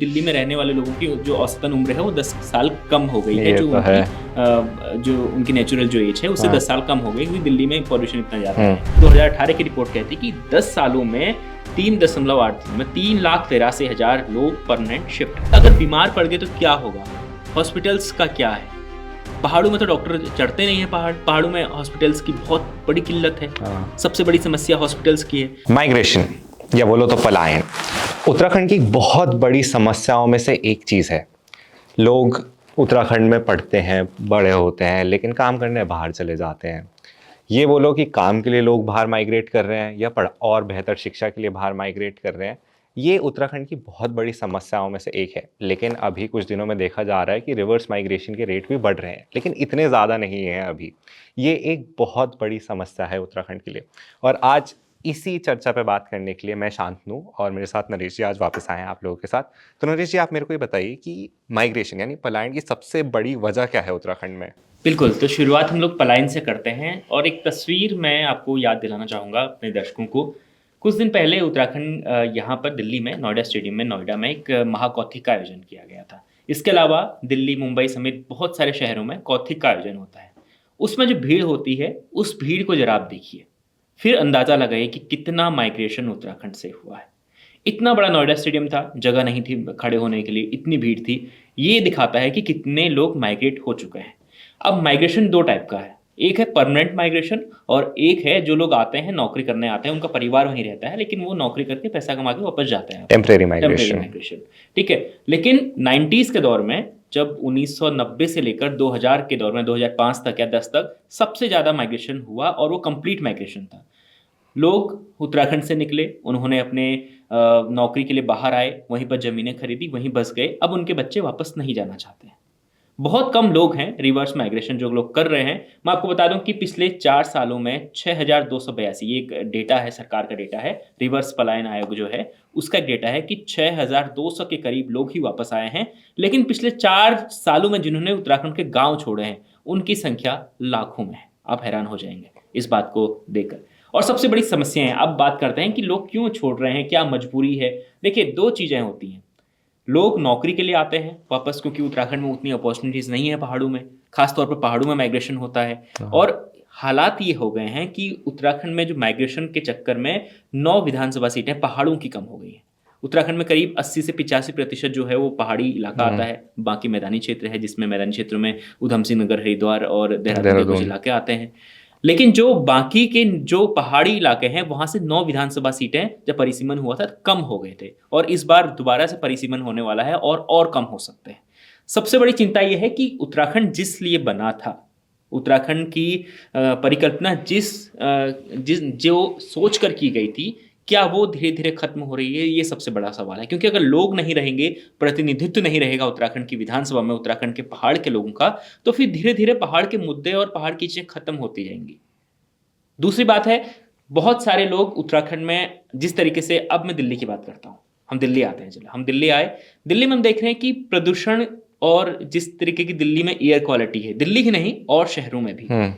दिल्ली में रहने वाले लोगों की जो औसतन उम्र है वो 10 साल कम हो गई है, ये जो तो उनकी जो उनकी नेचुरल जो एज है उससे हाँ। 10 साल कम हो गई, क्योंकि दिल्ली में पॉल्यूशन इतना ज़्यादा है। हम्म। 2018 की रिपोर्ट कहती है कि 10 सालों में 3.8 में 3,83,000 लोग परमानेंट शिफ्ट। अगर बीमार पड़ गए तो क्या होगा? हॉस्पिटल्स का क्या है? पहाड़ों में तो डॉक्टर चढ़ते नहीं है, पहाड़ों में हॉस्पिटल्स की बहुत बड़ी किल्लत है। हाँ। सबसे बड़ी समस्या हॉस्पिटल्स की है। माइग्रेशन या बोलो तो पलायन उत्तराखंड की बहुत बड़ी समस्याओं में से एक चीज़ है। लोग उत्तराखंड में पढ़ते हैं, बड़े होते हैं, लेकिन काम करने बाहर चले जाते हैं। ये बोलो कि काम के लिए लोग बाहर माइग्रेट कर रहे हैं या पढ़ और बेहतर शिक्षा के लिए बाहर माइग्रेट कर रहे हैं, ये उत्तराखंड की बहुत बड़ी समस्याओं में से एक है। लेकिन अभी कुछ दिनों में देखा जा रहा है कि रिवर्स माइग्रेशन के रेट भी बढ़ रहे हैं, लेकिन इतने ज़्यादा नहीं है अभी। ये एक बहुत बड़ी समस्या है उत्तराखंड के लिए। और आज इसी चर्चा पे बात करने के लिए मैं शांतनु और मेरे साथ नरेश जी आज वापस आए हैं आप लोगों के साथ। तो नरेश जी, आप मेरे को ये बताइए कि माइग्रेशन यानी पलायन की सबसे बड़ी वजह क्या है उत्तराखंड में? बिल्कुल, तो शुरुआत हम लोग पलायन से करते हैं, और एक तस्वीर मैं आपको याद दिलाना चाहूँगा अपने दर्शकों को। कुछ दिन पहले उत्तराखंड यहाँ पर दिल्ली में नोएडा स्टेडियम में, नोएडा में एक महाकौथिक का आयोजन किया गया था। इसके अलावा दिल्ली, मुंबई समेत बहुत सारे शहरों में कौथिक का आयोजन होता है। उसमें जो भीड़ होती है, उस भीड़ को जरा आप देखिए, फिर अंदाज़ा लगाइए कि कितना माइग्रेशन उत्तराखंड से हुआ है। इतना बड़ा नोएडा स्टेडियम था, जगह नहीं थी खड़े होने के लिए, इतनी भीड़ थी। ये दिखाता है कि कितने लोग माइग्रेट हो चुके हैं। अब माइग्रेशन दो टाइप का है, एक है परमानेंट माइग्रेशन, और एक है जो लोग आते हैं, नौकरी करने आते हैं, उनका परिवार वहीं रहता है, लेकिन वो नौकरी करके पैसा कमा के वापस जाते हैं। Temporary temporary migration. माइग्रेशन, ठीक है। लेकिन 90s के दौर में, जब 1990 से लेकर 2000 के दौर में, 2005 तक या 10 तक सबसे ज़्यादा माइग्रेशन हुआ, और वो कंप्लीट माइग्रेशन था। लोग उत्तराखंड से निकले, उन्होंने अपने नौकरी के लिए बाहर आए, वहीं पर ज़मीनें खरीदी, वहीं बस गए। अब उनके बच्चे वापस नहीं जाना चाहते हैं। बहुत कम लोग हैं रिवर्स माइग्रेशन जो लोग कर रहे हैं। मैं आपको बता दूं कि पिछले 4 सालों में 6282, ये एक डेटा है, सरकार का डेटा है, रिवर्स पलायन आयोग जो है उसका एक डेटा है कि 6200 के करीब लोग ही वापस आए हैं। लेकिन पिछले 4 सालों में जिन्होंने उत्तराखंड के गांव छोड़े हैं, उनकी संख्या लाखों में है। आप हैरान हो जाएंगे इस बात को देखकर। और सबसे बड़ी समस्या है, अब बात करते हैं कि लोग क्यों छोड़ रहे हैं, क्या मजबूरी है। देखिए, दो चीज़ें होती हैं। लोग नौकरी के लिए आते हैं वापस, क्योंकि उत्तराखंड में उतनी अपॉर्चुनिटीज़ नहीं है पहाड़ों में, खासतौर पर पहाड़ों में माइग्रेशन होता है। और हालात ये हो गए हैं कि उत्तराखंड में जो माइग्रेशन के चक्कर में 9 विधानसभा सीटें पहाड़ों की कम हो गई हैं। उत्तराखंड में करीब 80 से 85% जो है वो पहाड़ी इलाका आता है, बाकी मैदानी क्षेत्र है, जिसमें मैदानी क्षेत्रों में उधम सिंह नगर, हरिद्वार और देहरादून के कुछ इलाके आते हैं। लेकिन जो बाकी के जो पहाड़ी इलाके हैं, वहां से 9 विधानसभा सीटें जब परिसीमन हुआ था कम हो गए थे, और इस बार दोबारा से परिसीमन होने वाला है और कम हो सकते हैं। सबसे बड़ी चिंता यह है कि उत्तराखंड जिस लिए बना था, उत्तराखंड की परिकल्पना जिस जो सोच कर की गई थी, क्या वो धीरे धीरे खत्म हो रही है? ये सबसे बड़ा सवाल है। क्योंकि अगर लोग नहीं रहेंगे, प्रतिनिधित्व नहीं रहेगा उत्तराखंड की विधानसभा में उत्तराखंड के पहाड़ के लोगों का, तो फिर धीरे धीरे पहाड़ के मुद्दे और पहाड़ की चीजें खत्म होती जाएंगी। दूसरी बात है, बहुत सारे लोग उत्तराखंड में, जिस तरीके से, अब मैं दिल्ली की बात करता हूँ, हम दिल्ली आते हैं, चलो हम दिल्ली आए। दिल्ली में हम देख रहे हैं कि प्रदूषण और जिस तरीके की दिल्ली में एयर क्वालिटी है, दिल्ली ही नहीं और शहरों में भी,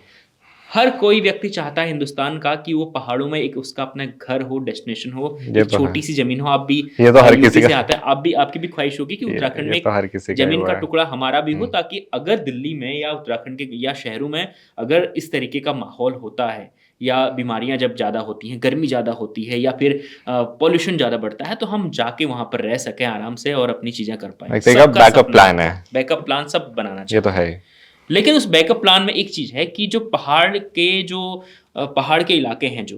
हर कोई व्यक्ति चाहता है हिंदुस्तान का कि वो पहाड़ों में एक उसका अपना घर हो, डेस्टिनेशन हो, एक छोटी सी जमीन हो। आप भी ये तो हर किसी यूपी से का आते हैं, आपकी भी ख्वाहिश होगी कि उत्तराखंड में तो हर किसी जमीन का है। टुकड़ा हमारा भी हो, ताकि अगर दिल्ली में या उत्तराखंड के या शहरों में अगर इस तरीके का माहौल होता है, या बीमारियां जब ज़्यादा होती हैं, गर्मी ज़्यादा होती है, या फिर पॉल्यूशन ज़्यादा बढ़ता है, तो हम जाके वहाँ पर रह सकें आराम से और अपनी चीज़ें कर पाएं। बैकअप प्लान है, बैकअप प्लान सब बनाना ये चाहिए। तो है। लेकिन उस बैकअप प्लान में एक चीज़ है कि जो पहाड़ के इलाके हैं, जो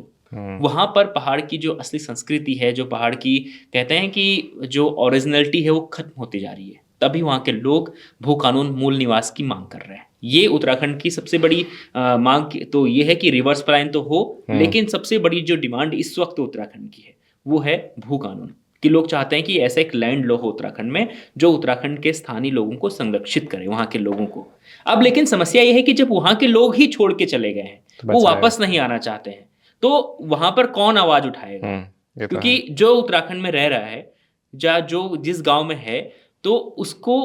वहाँ पर पहाड़ की जो असली संस्कृति है, जो पहाड़ की, कहते हैं कि जो ओरिजिनलिटी है, वो खत्म होती जा रही है। तभी वहाँ के लोग भू कानून, मूल निवास की मांग कर रहे हैं। ये उत्तराखंड की सबसे बड़ी मांग तो ये है कि रिवर्स पलायन तो हो, लेकिन सबसे बड़ी जो डिमांड इस वक्त उत्तराखंड की है, वो है भू कानून। कि लोग चाहते हैं कि ऐसा एक लैंड लॉ हो उत्तराखंड में, जो उत्तराखंड के स्थानीय लोगों को संरक्षित करे, वहाँ के लोगों को। अब लेकिन समस्या ये है कि जब वहाँ के लोग ही छोड़ के चले गए हैं, वो वापस नहीं आना चाहते हैं, तो वहाँ पर कौन आवाज उठाएगा? क्योंकि जो उत्तराखंड में रह रहा है, जो जिस गांव में है, तो उसको,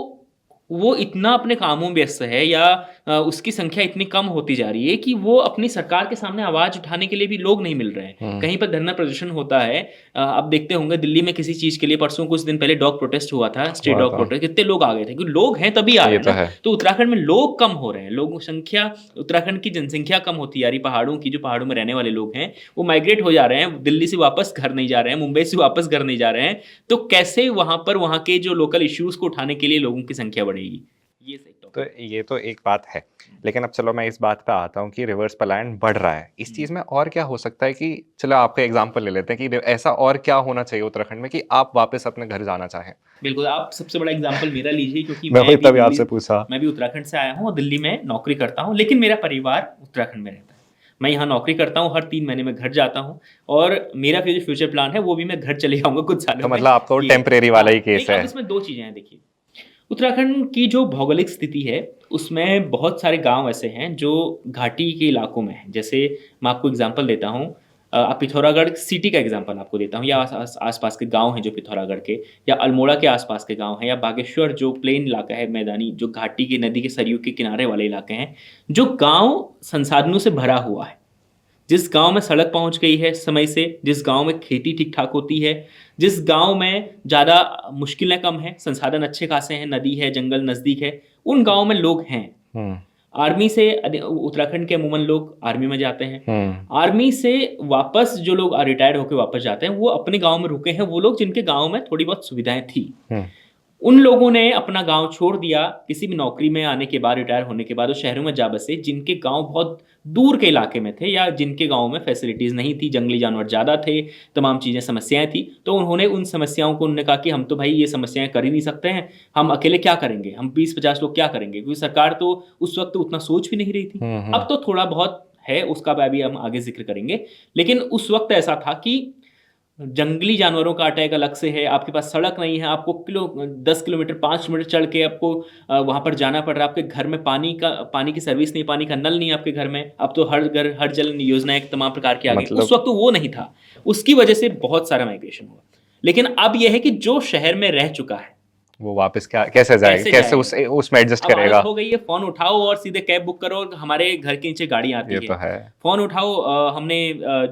वो इतना अपने कामों में व्यस्त है, या उसकी संख्या इतनी कम होती जा रही है कि वो अपनी सरकार के सामने आवाज़ उठाने के लिए भी लोग नहीं मिल रहे हैं। कहीं पर धरना प्रदर्शन होता है, आप देखते होंगे दिल्ली में किसी चीज़ के लिए, परसों कुछ दिन पहले डॉग प्रोटेस्ट हुआ था, स्ट्रीट डॉग प्रोटेस्ट, कितने लोग आ गए थे, क्योंकि लोग हैं तभी आ रहे ये हैं तो ना। है। तो उत्तराखंड में लोग कम हो रहे हैं, लोगों की संख्या, उत्तराखंड की जनसंख्या कम होती जा रही, पहाड़ों की, जो पहाड़ों में रहने वाले लोग हैं वो माइग्रेट हो जा रहे हैं, दिल्ली से वापस घर नहीं जा रहे हैं, मुंबई से वापस घर नहीं जा रहे हैं। तो कैसे वहां पर वहां के जो लोकल इश्यूज को उठाने के लिए लोगों की संख्या बढ़ेगी, ये सही तो टॉपिक। ये तो एक बात है, लेकिन अब चलो मैं इस बात पे आता हूँ कि रिवर्स पलायन बढ़ रहा है, इस चीज़ में और क्या हो सकता है? कि चलो आपका एग्जांपल ले लेते हैं कि ऐसा और क्या होना चाहिए उत्तराखंड में कि आप वापस अपने घर जाना चाहें? बिल्कुल, आप सबसे बड़ा एग्जाम्पल मेरा लीजिए, क्योंकि मैं वही तभी आपसे पूछा। मैं भी उत्तराखंड से आया हूँ और दिल्ली में नौकरी करता हूँ, लेकिन मेरा परिवार उत्तराखंड में रहता है। मैं यहाँ नौकरी करता हूँ, हर 3 महीने में घर जाता हूँ, और मेरा जो फ्यूचर प्लान है वो भी मैं घर चले जाऊँगा कुछ सालों तो में। मतलब आपका वो ये टेम्परेरी वाला ही केस लेकिन अब है। इसमें 2 चीज़ें हैं, देखिए। उत्तराखंड की जो भौगोलिक स्थिति है, उसमें बहुत सारे गाँव ऐसे हैं जो घाटी के इलाकों में हैं। जैसे मैं आपको एग्ज़ाम्पल देता हूँ, आप पिथौरागढ़ सिटी का एग्ज़ाम्पल आपको देता हूँ, या आस-पास के गाँव हैं जो पिथौरागढ़ के, या अल्मोड़ा के आस-पास के गाँव हैं, या बागेश्वर जो प्लेन इलाका है, मैदानी, जो घाटी की नदी के सरयू के किनारे वाले इलाके हैं। जो गाँव संसाधनों से भरा हुआ है, जिस गाँव में सड़क पहुँच गई है समय से, जिस गाँव में खेती ठीक-ठाक होती है, जिस गाँव में ज़्यादा मुश्किलें कम हैं, संसाधन अच्छे खासे हैं, नदी है, जंगल नज़दीक है, उन गाँव में लोग हैं। हम्म। आर्मी से उत्तराखंड के अमूमन लोग आर्मी में जाते हैं। आर्मी से वापस जो लोग रिटायर्ड होकर वापस जाते हैं, वो अपने गाँव में रुके हैं, वो लोग जिनके गाँव में थोड़ी बहुत सुविधाएँ थी। उन लोगों ने अपना गाँव छोड़ दिया, किसी भी नौकरी में आने के बाद, रिटायर होने के बाद वो शहरों में जा बसे, जिनके गाँव बहुत दूर के इलाके में थे, या जिनके गाँव में फैसिलिटीज़ नहीं थी, जंगली जानवर ज़्यादा थे, तमाम चीज़ें, समस्याएँ थी। तो उन्होंने उन समस्याओं को, उन्होंने कहा कि हम तो भाई ये समस्याएँ कर ही नहीं सकते हैं, हम अकेले क्या करेंगे, हम 20-50 लोग क्या करेंगे? क्योंकि सरकार तो उस वक़्त उतना सोच भी नहीं रही थी। अब तो थोड़ा बहुत है, उसका भी हम आगे ज़िक्र करेंगे। लेकिन उस वक़्त ऐसा था कि जंगली जानवरों का अटैक अलग से है, आपके पास सड़क नहीं है, आपको 10 किलोमीटर 5 किलोमीटर चढ़ के आपको वहाँ पर जाना पड़ रहा है, आपके घर में पानी की सर्विस नहीं, पानी का नल नहीं है आपके घर में। अब तो हर घर हर जल योजनाएं तमाम प्रकार की आ गई, मतलब उस वक्त तो वो नहीं था। उसकी वजह से बहुत सारा माइग्रेशन हुआ। लेकिन अब यह है कि जो शहर में रह चुका है, वो वापस क्या कैसे जाएगा, कैसे उसमें एडजस्ट अब करेगा? आदत हो गई है, फोन उठाओ और सीधे कैब बुक करो, और हमारे घर के नीचे गाड़ी आती ये तो है। है। फोन उठाओ, हमने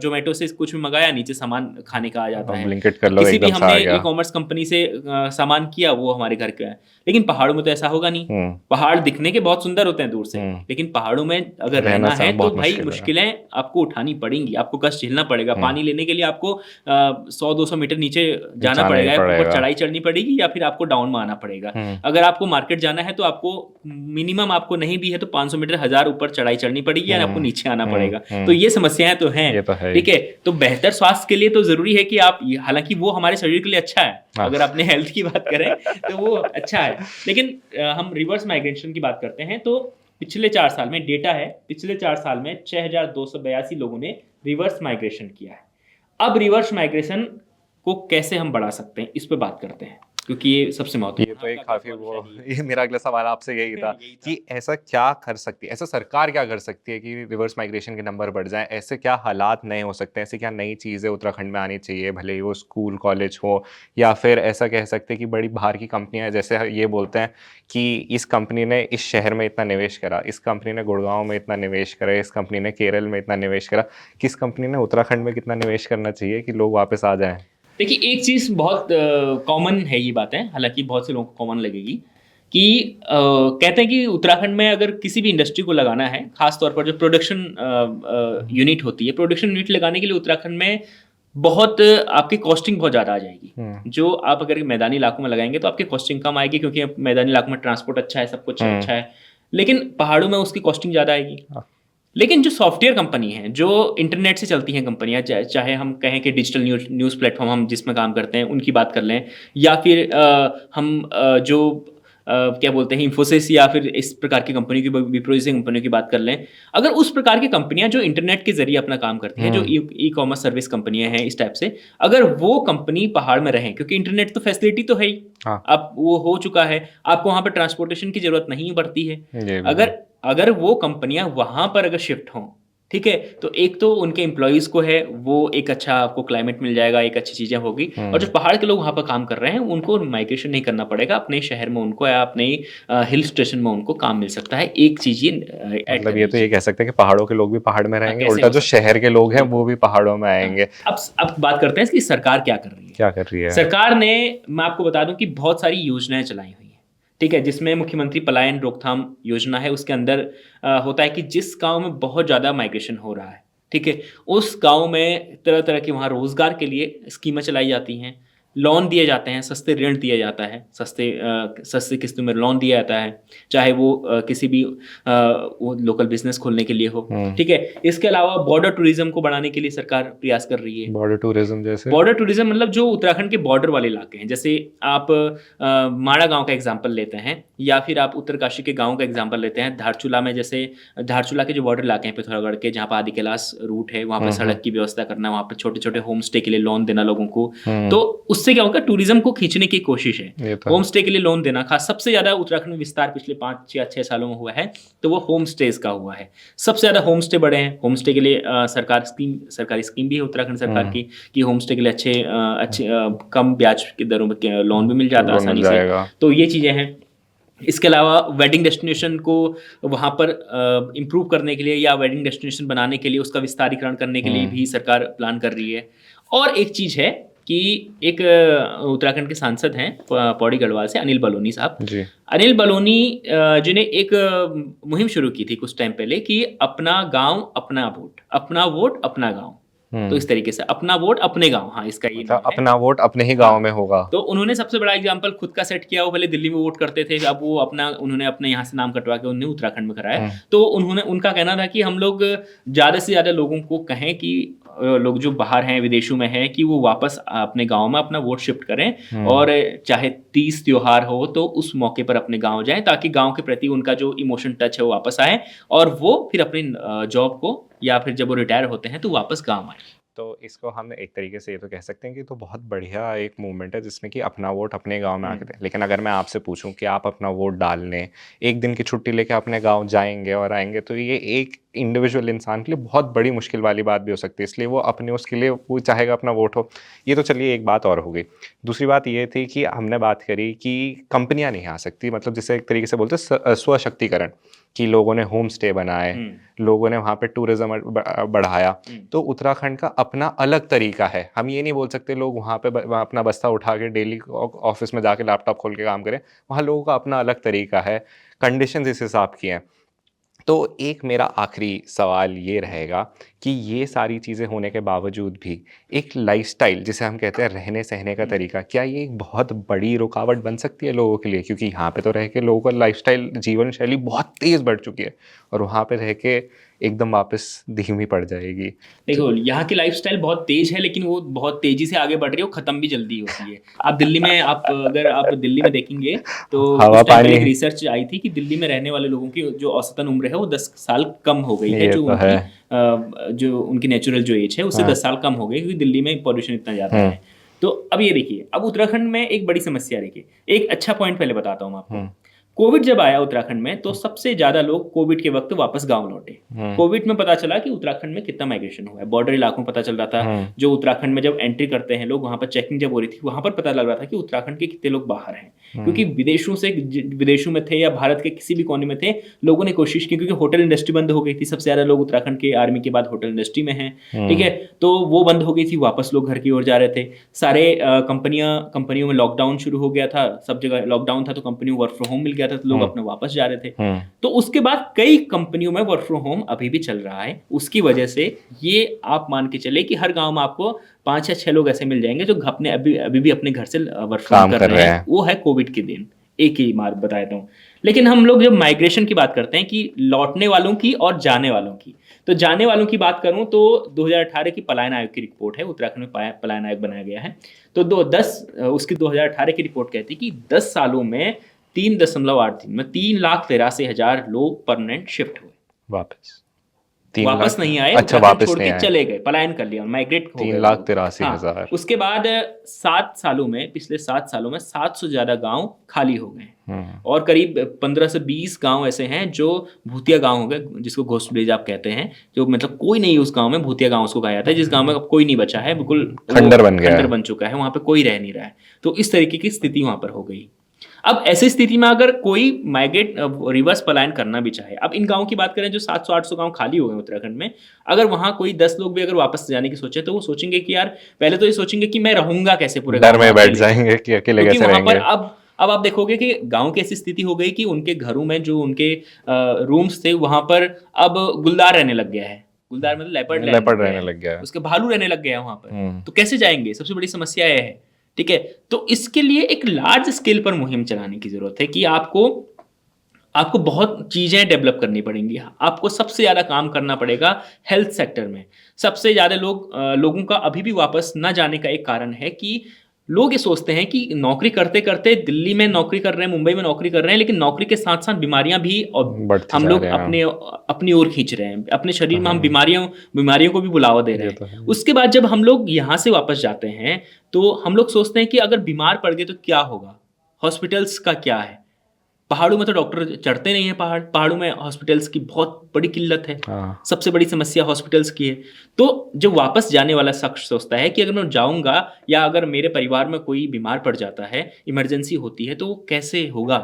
जोमेटो से कुछ भी मंगाया, नीचे सामान खाने का आ जाता है। ब्लिंकिट कर लो, किसी भी एकदम से आ हमने गया। ई कॉमर्स कंपनी से सामान किया, वो हमारे घर का है। लेकिन पहाड़ों में तो ऐसा होगा नहीं। पहाड़ दिखने के बहुत सुंदर होते हैं दूर से, लेकिन पहाड़ों में अगर रहना है तो भाई मुश्किलें आपको उठानी पड़ेंगी, आपको कष्ट झेलना पड़ेगा। पानी लेने के लिए आपको 100-200 मीटर नीचे जाना पड़ेगा, ऊपर चढ़ाई चढ़नी पड़ेगी, या फिर आपको डाउन में आना पड़ेगा। अगर आपको मार्केट जाना है तो आपको मिनिमम, आपको नहीं भी है तो 500 मीटर 1000 ऊपर चढ़ाई चढ़नी पड़ेगी, या आपको नीचे आना पड़ेगा। तो ये समस्याएं तो हैं, ठीक है। तो बेहतर स्वास्थ्य के लिए तो जरूरी है कि आप, हालांकि वो हमारे शरीर के लिए अच्छा है, अगर आपने हेल्थ की बात करें तो वो अच्छा है। लेकिन हम रिवर्स माइग्रेशन की बात करते हैं, तो पिछले 4 साल में डेटा है, पिछले 4 साल में 6282 लोगों ने रिवर्स माइग्रेशन किया है। अब रिवर्स माइग्रेशन को कैसे हम बढ़ा सकते हैं, इस पे बात करते हैं, क्योंकि ये सबसे महत्वपूर्ण। ये तो एक काफी वो, ये मेरा अगला सवाल आपसे यही था कि ऐसा क्या कर सकती है, ऐसा सरकार क्या कर सकती है कि रिवर्स माइग्रेशन के नंबर बढ़ जाएं? ऐसे क्या हालात नए हो सकते हैं, ऐसे क्या नई चीज़ें उत्तराखंड में आनी चाहिए, भले ही वो स्कूल कॉलेज हो, या फिर ऐसा कह सकते हैं कि बड़ी बाहर की कंपनियां, जैसे ये बोलते हैं कि इस कंपनी ने इस शहर में इतना निवेश करा, इस कंपनी ने गुड़गांव में इतना निवेश करा, इस कंपनी ने केरल में इतना निवेश करा, किस कंपनी ने उत्तराखंड में कितना निवेश करना चाहिए कि लोग वापस आ जाएं? देखिए, एक चीज़ बहुत कॉमन है ये बातें, हालांकि बहुत से लोगों को कॉमन लगेगी, कि कहते हैं कि उत्तराखंड में अगर किसी भी इंडस्ट्री को लगाना है, खास तौर पर जो प्रोडक्शन यूनिट होती है, प्रोडक्शन यूनिट लगाने के लिए उत्तराखंड में बहुत आपकी कॉस्टिंग बहुत ज़्यादा आ जाएगी। जो आप अगर मैदानी इलाकों में लगाएंगे तो आपकी कॉस्टिंग कम आएगी, क्योंकि मैदानी इलाकों में ट्रांसपोर्ट अच्छा है, सब कुछ अच्छा है। लेकिन पहाड़ों में उसकी कॉस्टिंग ज़्यादा आएगी। लेकिन जो सॉफ्टवेयर कंपनी है, जो इंटरनेट से चलती हैं कंपनियां, चाहे हम कहें कि डिजिटल न्यूज़ प्लेटफॉर्म हम जिसमें काम करते हैं उनकी बात कर लें, या फिर हम जो क्या बोलते हैं, इंफोसिस, या फिर इस प्रकार की कंपनी की, विप्रो जैसी कंपनियों की बात कर लें। अगर उस प्रकार की कंपनियां जो इंटरनेट के जरिए अपना काम करती हैं, जो ई कॉमर्स सर्विस कंपनियां हैं इस टाइप से, अगर वो कंपनी पहाड़ में रहें, क्योंकि इंटरनेट तो फैसिलिटी तो है ही, अब वो हो चुका है, आपको वहाँ पर ट्रांसपोर्टेशन की जरूरत नहीं पड़ती है। अगर वो कंपनियां वहां पर अगर शिफ्ट हों, ठीक है, तो एक तो उनके एम्प्लॉयज़ को है, वो एक अच्छा आपको क्लाइमेट मिल जाएगा, एक अच्छी चीज़ें होगी, और जो पहाड़ के लोग वहाँ पर काम कर रहे हैं, उनको माइग्रेशन नहीं करना पड़ेगा, अपने शहर में उनको या अपने हिल स्टेशन में उनको काम मिल सकता है। एक चीज़ ये ऐड मतलब ये करनी तो ये चाहिए। कह सकते हैं कि पहाड़ों के लोग भी पहाड़ में हाँ, रहेंगे, कैसे उल्टा हो जो सकता है? शहर के लोग हैं बिल्कुल। वो भी पहाड़ों में हाँ, आएंगे। अब बात करते हैं इसकी सरकार क्या कर रही है। क्या कर रही है? सरकार ने, मैं आपको बता दूं कि बहुत सारी योजनाएं चलाई हुई हैं, ठीक है, जिसमें मुख्यमंत्री पलायन रोकथाम योजना है, उसके अंदर होता है कि जिस गांव में बहुत ज़्यादा माइग्रेशन हो रहा है, ठीक है, उस गांव में तरह तरह के वहाँ रोजगार के लिए स्कीमें चलाई जाती हैं, लोन दिए जाते हैं, सस्ते ऋण दिया जाता है, सस्ते किस्तों में लोन दिया जाता है, चाहे वो किसी भी वो लोकल बिजनेस खोलने के लिए हो, ठीक है। इसके अलावा बॉर्डर टूरिज्म को बढ़ाने के लिए सरकार प्रयास कर रही है। बॉर्डर टूरिज्म जैसे? बॉर्डर टूरिज्म मतलब जो उत्तराखंड के बॉर्डर वाले इलाके हैं, जैसे आप माड़ा गांव का एग्जांपल लेते हैं, या फिर आप उत्तरकाशी के गांव का एग्जांपल लेते हैं, धारचूला में, जैसे धारचूला के जो बॉर्डर इलाके हैं पिथौरागढ़ के, जहाँ पर आदि कैलाश रूट है, वहाँ पर सड़क की व्यवस्था करना, वहाँ पर छोटे छोटे होम स्टे के लिए लोन देना लोगों को, तो उससे क्या होगा, टूरिज्म को खींचने की कोशिश है। होम स्टे के लिए लोन देना, खास सबसे ज्यादा उत्तराखंड में विस्तार पिछले 5 या 6 सालों में हुआ है, तो वो होम स्टेज का हुआ है। सबसे ज्यादा होम स्टे बढ़े हैं। होम स्टे के लिए सरकारी स्कीम भी है उत्तराखंड सरकार की, कि होम स्टे के लिए अच्छे कम ब्याज की दरों में लोन भी मिल जाता है आसानी से। तो ये चीज़ें हैं। इसके अलावा वेडिंग डेस्टिनेशन को वहाँ पर इम्प्रूव करने के लिए, या वेडिंग डेस्टिनेशन बनाने के लिए, उसका विस्तारीकरण करने के लिए भी सरकार प्लान कर रही है। और एक चीज़ है कि एक उत्तराखंड के सांसद हैं पौड़ी गढ़वाल से, अनिल बलूनी साहब जी। अनिल बलूनी जी ने एक मुहिम शुरू की थी कुछ टाइम पहले, कि अपना गांव अपना वोट, अपना वोट अपना गांव। तो इस तरीके से अपना वोट अपने गांव, हाँ, इसका ये नाम है। अपना वोट अपने ही गांव में होगा। तो उन्होंने सबसे बड़ा एग्जांपल खुद का सेट किया। वो पहले दिल्ली में वोट करते थे, अब वो उन्होंने अपने यहाँ से नाम कटवा के उन्होंने उत्तराखंड में कराया। तो उनका कहना था कि हम लोग ज़्यादा से ज़्यादा लोगों को कहें कि लोग जो बाहर हैं, विदेशों में हैं, कि वो वापस अपने गांव में अपना वोट शिफ्ट करें, और चाहे 30 त्योहार हो तो उस मौके पर अपने गांव जाएं, ताकि गांव के प्रति उनका जो इमोशन टच है वो वापस आए, और वो फिर अपनी जॉब को, या फिर जब वो रिटायर होते हैं तो वापस गाँव आए। तो इसको हम एक तरीके से ये तो कह सकते हैं कि तो बहुत बढ़िया एक मूवमेंट है जिसमें कि अपना वोट अपने गांव में आके दें। लेकिन अगर मैं आपसे पूछूं कि आप अपना वोट डालने एक दिन की छुट्टी लेके अपने गांव जाएंगे और आएंगे, तो ये एक इंडिविजुअल इंसान के लिए बहुत बड़ी मुश्किल वाली बात भी हो सकती है। इसलिए वो अपने उसके लिए वो चाहेगा अपना वोट हो। ये तो चलिए एक बात और हो गई। दूसरी बात ये थी कि हमने बात करी कि कंपनियां नहीं आ सकती, मतलब जिसे एक तरीके से बोलते हैं स्वशक्तिकरण, कि लोगों ने होम स्टे बनाए, लोगों ने वहाँ पे टूरिज्म बढ़ाया। तो उत्तराखंड का अपना अलग तरीका है। हम ये नहीं बोल सकते लोग वहाँ पे वहाँ अपना बस्ता उठा के डेली ऑफिस में जाके लैपटॉप खोल के काम करें। वहाँ लोगों का अपना अलग तरीका है, कंडीशंस इस हिसाब की हैं। तो एक मेरा आखिरी सवाल ये रहेगा कि ये सारी चीज़ें होने के बावजूद भी एक लाइफस्टाइल जिसे हम कहते हैं रहने सहने का तरीका, क्या ये एक बहुत बड़ी रुकावट बन सकती है लोगों के लिए? क्योंकि यहाँ पे तो रह के लोगों का लाइफस्टाइल जीवन शैली बहुत तेज़ बढ़ चुकी है, और वहाँ पे रह के एकदम वापस धीमी पड़ जाएगी। देखो, यहाँ की लाइफस्टाइल बहुत तेज है, लेकिन वो बहुत तेजी से आगे बढ़ रही है, वो खत्म भी जल्दी होती है। आप दिल्ली में, अगर आप दिल्ली में देखेंगे तो हवा कुछ टाइम पहले पानी। एक रिसर्च आई थी कि दिल्ली में रहने वाले लोगों की जो औसतन उम्र है वो 10 साल कम हो गई है, ये जो तो है। जो उनकी नेचुरल जो एज है उससे 10 साल कम हो गई, क्योंकि दिल्ली में पॉल्यूशन इतना ज़्यादा है। तो अब ये देखिए, अब उत्तराखंड में एक बड़ी समस्या, देखिए एक अच्छा पॉइंट पहले बताता हूँ आपको। कोविड जब आया उत्तराखंड में, तो सबसे ज्यादा लोग कोविड के वक्त वापस गांव लौटे। कोविड में पता चला कि उत्तराखंड में कितना माइग्रेशन हुआ है, बॉर्डर इलाकों में पता चल रहा था। जो उत्तराखंड में जब एंट्री करते हैं लोग, वहां पर चेकिंग जब हो रही थी, वहां पर पता लग रहा था कि उत्तराखंड के कितने लोग बाहर हैं, क्योंकि विदेशों में थे या भारत के किसी भी कोने में थे, लोगों ने कोशिश की, क्योंकि होटल इंडस्ट्री बंद हो गई थी। सबसे ज्यादा लोग उत्तराखंड के आर्मी के बाद होटल इंडस्ट्री में हैं, ठीक है, तो वो बंद हो गई थी, वापस लोग घर की ओर जा रहे थे। सारे कंपनियों में लॉकडाउन शुरू हो गया था, सब जगह लॉकडाउन था, तो कंपनियों वर्क फ्रॉम होम मिल गया था, तो लोग अपने वापस जा रहे थे। तो उसके बाद कई कंपनियों में वर्क फ्रॉम होम अभी भी चल रहा है। उसकी वजह से ये आप मान के चले कि हर गांव में आपको 5 या 6 लोग ऐसे मिल जाएंगे जो अपने अभी भी अपने घर से वर्क फ्रॉम कर रहे हैं। वो है कोविड के दिन, एक ही बात बता देता हूँ। लेकिन हम लोग जब माइग्रेशन की बात करते हैं, कि लौटने वालों की और जाने वालों की, तो जाने वालों की बात करूं तो 2018 की पलायन आयोग की रिपोर्ट है, उत्तराखंड में पलायन आयोग बनाया गया है। तो उसकी 2018 की रिपोर्ट कहती है कि 10 सालों में 3.8 दिन में 3,83,000 लोग परमानेंट शिफ्ट हुए वापस। वापस नहीं आए, अच्छा, उत्तराखंड वापस छोड़ नहीं के आए। चले गए, पलायन कर लिया, माइग्रेट हो गए 3,83,000। हाँ, उसके बाद 7 सालों में, पिछले 7 सालों में 700 से ज्यादा गांव खाली हो गए और करीब 15 से 20 गांव ऐसे हैं जो भूतिया गांव हो गए, जिसको घोस्ट विलेज आप कहते हैं, जो मतलब कोई नहीं उस गांव में, भूतिया गांव उसको कहा जाता है, जिस गांव में अब कोई नहीं बचा है, बिल्कुल खंडर बन गया है। खंडर बन चुका है, वहां पे कोई रह नहीं रहा है। तो इस तरीके की स्थिति वहां पर हो गई। अब ऐसी स्थिति में अगर कोई माइग्रेट रिवर्स पलायन करना भी चाहे, अब इन गांवों की बात करें जो 700-800 गांव खाली हो गए उत्तराखंड में, अगर वहां कोई 10 लोग भी अगर वापस जाने की सोचे तो वो सोचेंगे कि यार, पहले तो ये सोचेंगे कि मैं रहूंगा कैसे पूरे डर गांव में बैठ अकेले। जाएंगे कि अकेले क्योंकि कैसे वहां पर रहेंगे। अब आप देखोगे कि गांव की ऐसी स्थिति हो गई कि उनके घरों में जो उनके रूम्स थे वहां पर अब गुलदार रहने लग गया है। गुलदार मतलब लेपर्ड लेपर्ड रहने लग गया है। उसके भालू रहने लग गया है वहां पर। तो कैसे जाएंगे, सबसे बड़ी समस्या यह है। ठीक है, तो इसके लिए एक लार्ज स्केल पर मुहिम चलाने की जरूरत है कि आपको बहुत चीजें डेवलप करनी पड़ेंगी। आपको सबसे ज्यादा काम करना पड़ेगा हेल्थ सेक्टर में। सबसे ज्यादा लोगों का अभी भी वापस न जाने का एक कारण है कि लोग ये सोचते हैं कि नौकरी करते करते दिल्ली में नौकरी कर रहे हैं, मुंबई में नौकरी कर रहे हैं, लेकिन नौकरी के साथ साथ बीमारियां भी और बढ़ते हम जा लोग रहे हैं। अपनी ओर खींच रहे हैं। अपने शरीर में हम बीमारियों को भी बुलावा दे रहे ये तो हैं। है। उसके बाद जब हम लोग यहाँ से वापस जाते हैं तो हम लोग सोचते हैं कि अगर बीमार पड़ गए तो क्या होगा, हॉस्पिटल्स का क्या है। पहाड़ों में तो डॉक्टर चढ़ते नहीं है, पहाड़ों में हॉस्पिटल्स की बहुत बड़ी किल्लत है। हाँ। सबसे बड़ी समस्या हॉस्पिटल्स की है। तो जब वापस जाने वाला शख्स सोचता है कि अगर मैं जाऊंगा या अगर मेरे परिवार में कोई बीमार पड़ जाता है, इमरजेंसी होती है, तो वो कैसे होगा,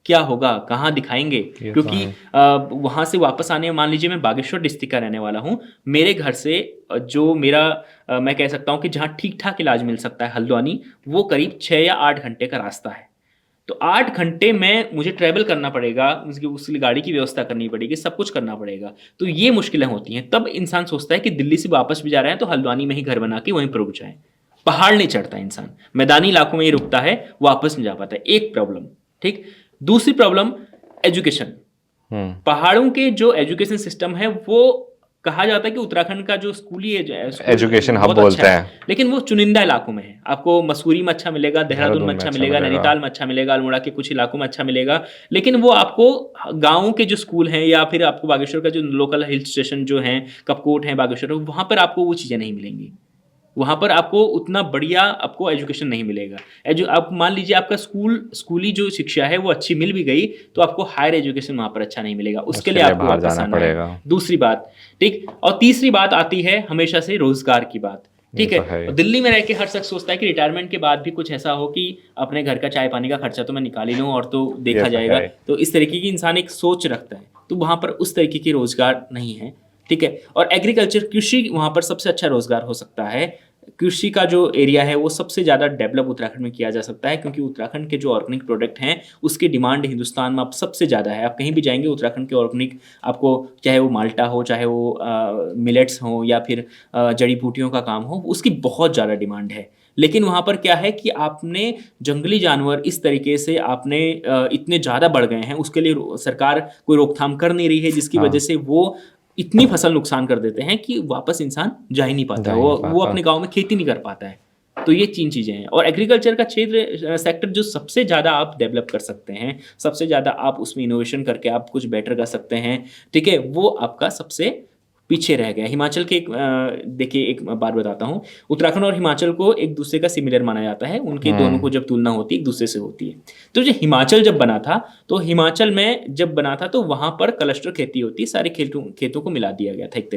क्या होगा, कहाँ दिखाएंगे। ये तो क्योंकि है। वहां से वापस आने, मान लीजिए मैं बागेश्वर डिस्ट्रिक्ट का रहने वाला हूँ, मेरे घर से जो मेरा मैं कह सकता हूँ कि जहाँ ठीक ठाक इलाज मिल सकता है, हल्द्वानी, वो करीब 6 या 8 घंटे का रास्ता है। तो 8 घंटे में मुझे ट्रैवल करना पड़ेगा, उसके लिए गाड़ी की व्यवस्था करनी पड़ेगी, सब कुछ करना पड़ेगा। तो ये मुश्किलें होती हैं। तब इंसान सोचता है कि दिल्ली से वापस भी जा रहे हैं तो हल्द्वानी में ही घर बना के वहीं पर रुक जाए। पहाड़ नहीं चढ़ता इंसान, मैदानी इलाकों में ही रुकता है, वापस नहीं जा पाता है। एक प्रॉब्लम। ठीक, दूसरी प्रॉब्लम एजुकेशन। पहाड़ों के जो एजुकेशन सिस्टम है, वो कहा जाता है कि उत्तराखंड का जो स्कूली एजुकेशन हब बहुत बोलते अच्छा है, हैं। लेकिन वो चुनिंदा इलाकों में है। आपको मसूरी में अच्छा मिलेगा, देहरादून में अच्छा मिलेगा, नैनीताल में अच्छा मिलेगा, अल्मोड़ा के कुछ इलाकों में अच्छा मिलेगा, लेकिन वो आपको गाँव के जो स्कूल हैं या फिर आपको बागेश्वर का जो लोकल हिल स्टेशन जो हैं, कपकोट हैं, बागेश्वर, वहाँ पर आपको वो चीज़ें नहीं मिलेंगी। वहाँ पर आपको उतना बढ़िया आपको एजुकेशन नहीं मिलेगा। आप मान लीजिए आपका स्कूली जो शिक्षा है वो अच्छी मिल भी गई तो आपको हायर एजुकेशन वहाँ पर अच्छा नहीं मिलेगा। उसके लिए आपको बाहर वापस जाना आना पड़ेगा। है। दूसरी बात। ठीक, और तीसरी बात आती है हमेशा से रोजगार की बात। ठीक ये है, तो है। और दिल्ली में रह के हर शख्स सोचता है कि रिटायरमेंट के बाद भी कुछ ऐसा हो कि अपने घर का चाय पानी का खर्चा तो मैं निकाल ही लूँ और तो देखा ये तो जाएगा। है। तो इस तरीके की इंसान एक सोच रखता है, तो वहाँ पर उस तरीके की रोजगार नहीं है। ठीक है, और एग्रीकल्चर, कृषि वहाँ पर सबसे अच्छा रोजगार हो सकता है। कृषि का जो एरिया है वो सबसे ज़्यादा डेवलप उत्तराखंड में किया जा सकता है, क्योंकि उत्तराखंड के जो ऑर्गेनिक प्रोडक्ट हैं उसकी डिमांड हिंदुस्तान में अब सबसे ज़्यादा है। आप कहीं भी जाएंगे उत्तराखंड के ऑर्गेनिक, आपको चाहे वो माल्टा हो, चाहे वो मिलेट्स हो, या फिर जड़ी बूटियों का काम हो, उसकी बहुत ज़्यादा डिमांड है। लेकिन वहाँ पर क्या है कि आपने जंगली जानवर इस तरीके से आपने इतने ज़्यादा बढ़ गए हैं, उसके लिए सरकार कोई रोकथाम कर नहीं रही है, जिसकी वजह से वो इतनी फसल नुकसान कर देते हैं कि वापस इंसान जा ही नहीं पाता, वो अपने गांव में खेती नहीं कर पाता है। तो ये 3 चीज़ें हैं। और एग्रीकल्चर का क्षेत्र सेक्टर जो सबसे ज़्यादा आप डेवलप कर सकते हैं, सबसे ज़्यादा आप उसमें इनोवेशन करके आप कुछ बेटर कर सकते हैं, ठीक है, वो आपका सबसे पीछे रह गया। हिमाचल के देखिए एक बात बताता हूँ, उत्तराखंड और हिमाचल को एक दूसरे का सिमिलर माना जाता है। उनके दोनों को जब तुलना होती है एक दूसरे से होती है। तो जो हिमाचल जब बना था, तो हिमाचल में जब बना था तो वहाँ पर क्लस्टर खेती होती है, सारे खेतों को मिला दिया गया था एक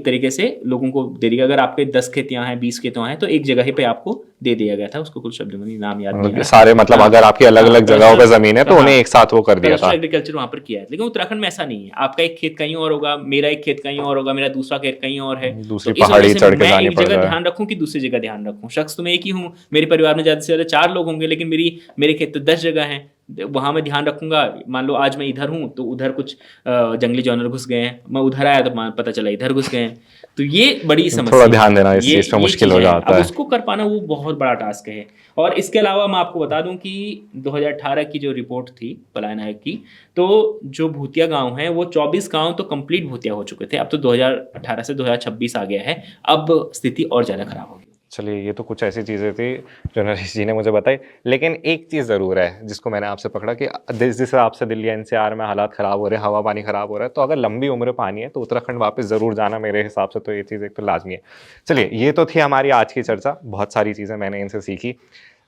तरीके से लोगों को दे दिया। अगर आपके 10 खेत यहाँ हैं, 20 खेत वहाँ हैं, तो एक जगह पे आपको दे दिया गया था। उसको कुछ शब्द में नाम याद नहीं है सारे, मतलब अगर आपकी अलग अलग जगहों पे जमीन है तो उन्हें एक साथ वो कर दिया था। एग्रीकल्चर वहाँ पर किया है। लेकिन उत्तराखंड में ऐसा नहीं है। आपका एक खेत कहीं और होगा, मेरा एक खेत कहीं और होगा, मेरा दूसरा खेत कहीं और है। दूसरी तो इस पहाड़ी वजह से चढ़ के मैं जानी एक पड़ जगह रहा है। ध्यान रखूं कि दूसरी जगह ध्यान रखूं। शख्स तो मैं एक ही हूँ, मेरे परिवार में ज़्यादा से ज़्यादा 4 लोग होंगे, लेकिन मेरे खेत तो 10 जगह हैं, वहाँ मैं ध्यान रखूंगा। मान लो आज मैं इधर हूँ तो उधर कुछ जंगली जानवर घुस गए हैं, मैं उधर आया तो पता चला इधर घुस गए हैं। तो ये बड़ी समस्या, थोड़ा ध्यान देना इस चीज़ पे मुश्किल हो जाता अब है। उसको कर पाना वो बहुत बड़ा टास्क है। और इसके अलावा मैं आपको बता दूं कि 2018 की जो रिपोर्ट थी पलायन आयोग की, तो जो भूतिया गांव हैं वो 24 गांव तो कंप्लीट भूतिया हो चुके थे। अब तो 2018 से 2026 आ गया है, अब स्थिति और ज़्यादा खराब होगी। चलिए, ये तो कुछ ऐसी चीज़ें थी जो नरेश जी ने मुझे बताई, लेकिन एक चीज़ ज़रूर है जिसको मैंने आपसे पकड़ा कि जिस हिसाब से दिल्ली एनसीआर में हालात ख़राब हो रहे हैं, हवा पानी ख़राब हो रहा है, तो अगर लंबी उम्र पानी है तो उत्तराखंड वापस ज़रूर जाना मेरे हिसाब से, तो ये चीज़ एक तो लाजमी है। चलिए, ये तो थी हमारी आज की चर्चा, बहुत सारी चीज़ें मैंने इनसे सीखी।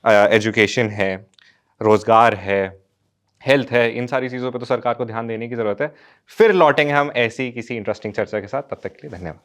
एजुकेशन है, रोज़गार है, हेल्थ है, इन सारी चीज़ों पे तो सरकार को ध्यान देने की ज़रूरत है। फिर लौटेंगे हम ऐसी किसी इंटरेस्टिंग चर्चा के साथ, तब तक के लिए धन्यवाद।